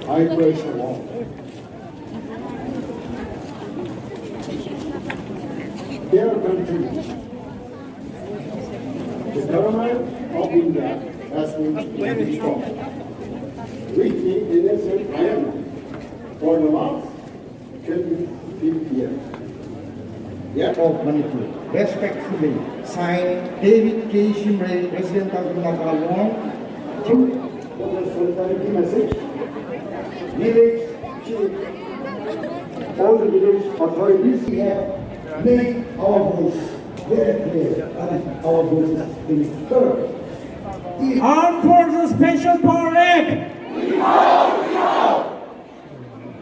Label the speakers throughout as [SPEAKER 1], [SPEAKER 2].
[SPEAKER 1] high pressure wall. Their country, the government of India has been very strong. With the innocent iron for the last 25 years. Yet
[SPEAKER 2] of Manipur. Respectfully, signed David K. Shimray, President of Nagalong.
[SPEAKER 1] for the solidarity message, village chief, all the village authorities have made our voice very clear and our voice has been heard.
[SPEAKER 3] Armed Forces Special Power Act.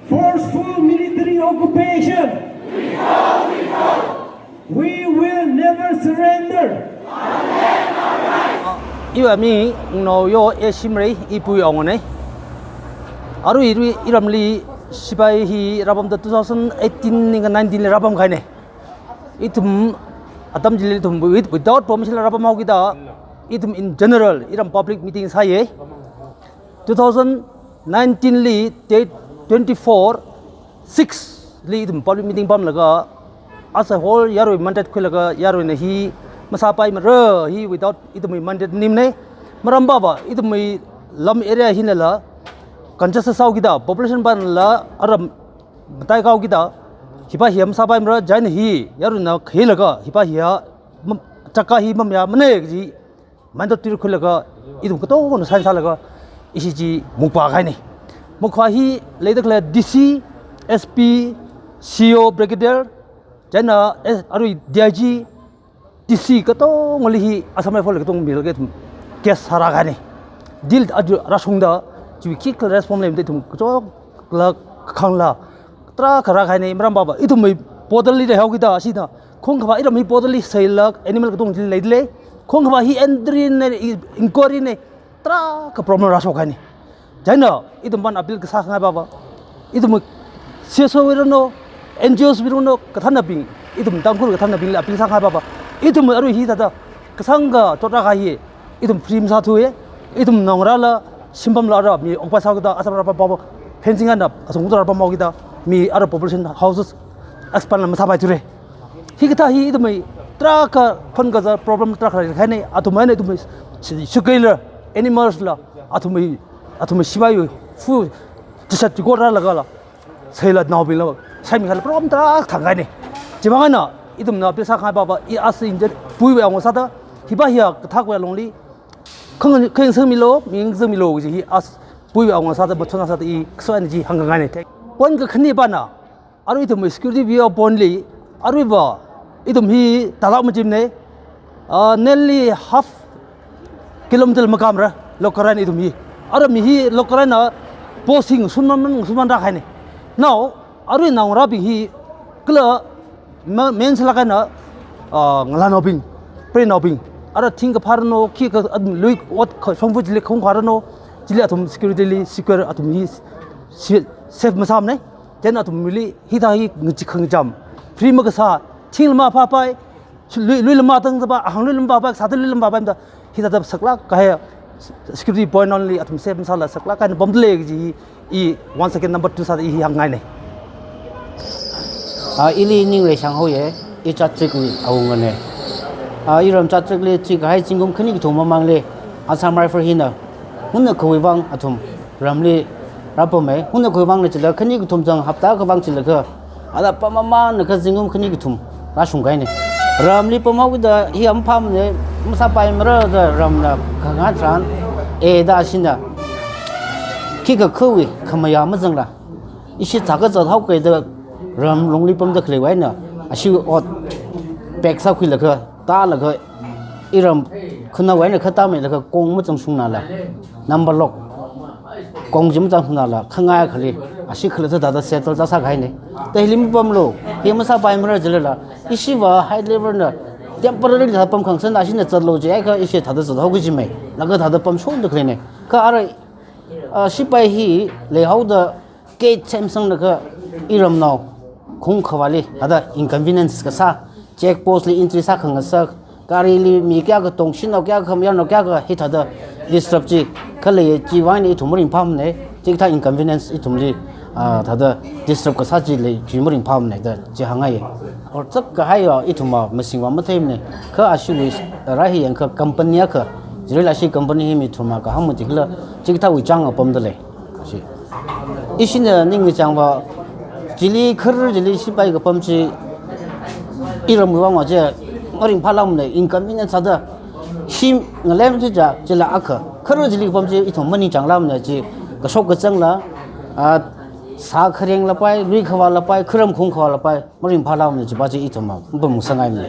[SPEAKER 3] Forceful military occupation. We will never surrender.
[SPEAKER 4] Iwami no yo esimrei ipui ongone. Aru iramli sipai hi rabam da 2018 ninga 19 rabam khaine. Itum atam jili tum without permission rabam hogida. Itum in general iram public meetings haye. 2019 li date 24/6 li itum public meeting bam laga as a whole yaroi mandate khulaga yaroi na hi masapai mara hi without itum mandate nimne maram baba itum lam area hinala kanchasa saugida population ban la aram batai kaugida hipa hiam sapai mara jain hi yaru na khilaga hipa hiya chaka hi mamya mane ji mandate tir khulaga itum ko to no sai salaga isiji mukpa khaini mukha hi leidakla DC SP CO brigadier jana aru DIG DC kato ngoli hi asam rifle katong milge kes hara khaini dil aju rasungda ji ki response lem de tum ko la khangla tra khara khaini mram baba itum podali de hawgida asida khong khaba iram hi podali sailak animal katong dil leidle khong khaba hi endrin inquiry ne tra ka problem raso khaini jaina itum ban appeal ka sa kha baba itum CSO wirono NGOs wirono kathana ping itum tangkur kathana ping appeal sa kha baba itum aru hi tada kasanga tota ga hi itum prim sa thuye itum nongra la simbam la ra mi okpa sa ga asam ra baba fencing anda asung ra ba mogida mi ara population houses expand la sa bai ture hi ka hi itum tra ka phon ga problem tra kha khane atumai ne itum sukailer animals la atumai sibai fu tisat ko ra la ga la saila naw bil la sai mi khala problem tra thangai ne jimanga na idum na pesa kha baba I as injet pui wa ngo sada hiba hiya thak wa longli kheng seng mi lo ming seng mi lo ji as pui wa ngo sada bachona sada I so energy hanga ga ne pon ka khni ba na aru idum security view pon li aru ba idum hi talak majim ne nearly half kilometer makam ra lokaran idum hi aru mi hi lokaran na posting sunman ra khaine now aru na ra bi hi kla men sala kana ngala nobing pre nobing ara think pharno ki ka lui what songbu jile khong pharno jile atum security li secure atum hi safe masam ne ten atum mili hi da hi ngi khang jam free ma ka sa thil ma pha pai lui lama tang ba hang lui lama ba sa lui lama ba da hi da sakla ka he security point only atum safe masala sakla kan bomble ji I 1 second number 2 sa I hangai ne
[SPEAKER 5] ili ning le sang ho ye I chat chik awung ne I ram chat chik le chik hai chingum khani ki thoma mang le asam rifle hina hunna khoi wang athum ramli rapome hunna khoi wang ne chila khani ki thum jang hapta ka wang chila ka ala pamama na ka chingum khani ki thum ra sungai ne ramli pamau da hi am pham ne masa pai mara da ram na khanga tran e da sina ki ka khoi khamaya ma jang la ishi jaga ja thau kai da ram longli pam da khle wai na ashi ot pek sa khui la kha ta la kha iram khuna wai na kha ta me la kha kong ma chang sung na la number lock kong jim chang sung na la khanga khali ashi khla da da settle ta sa gai ne te hilim pam lo he ma sa pai mara jela la ishi wa high level na temporary da pam khang san ashi na chalo je ai kha ishi thada sa hau gi ji me la ga thada pam shon da khle ne kha ara sipai hi le hau da ke samsung na kha iram now khung khawali ada inconvenience ka sa check post li entry sa khang sa kari li mi kya ga tong shin no kya kham yan no kya ga hi tha da disturb chi khale chi wai ni thumring pham ne chi tha inconvenience i thumli tha da disturb ka sa chi le chi muring pham ne da chi hangai or chak ka hai i thuma masing wa ma them ne kha asuli ra hi yang kha company kha jirela shi company hi mi thuma ka ham ti hla chi tha wi chang apam da le shi ishin da ning chang wa jili khar jili shi pai ga pam chi iram wa ma je muring phalam ne inconvenience sa da 심 ngalem chu ja chila akha kharo jili pom ji ithom mani changlam na ji ka sok ka changla a sa khreng la pai lui khawa la pai khram khung khawa la pai marim phalam ne ji ba ji ithom ma bum sangai ne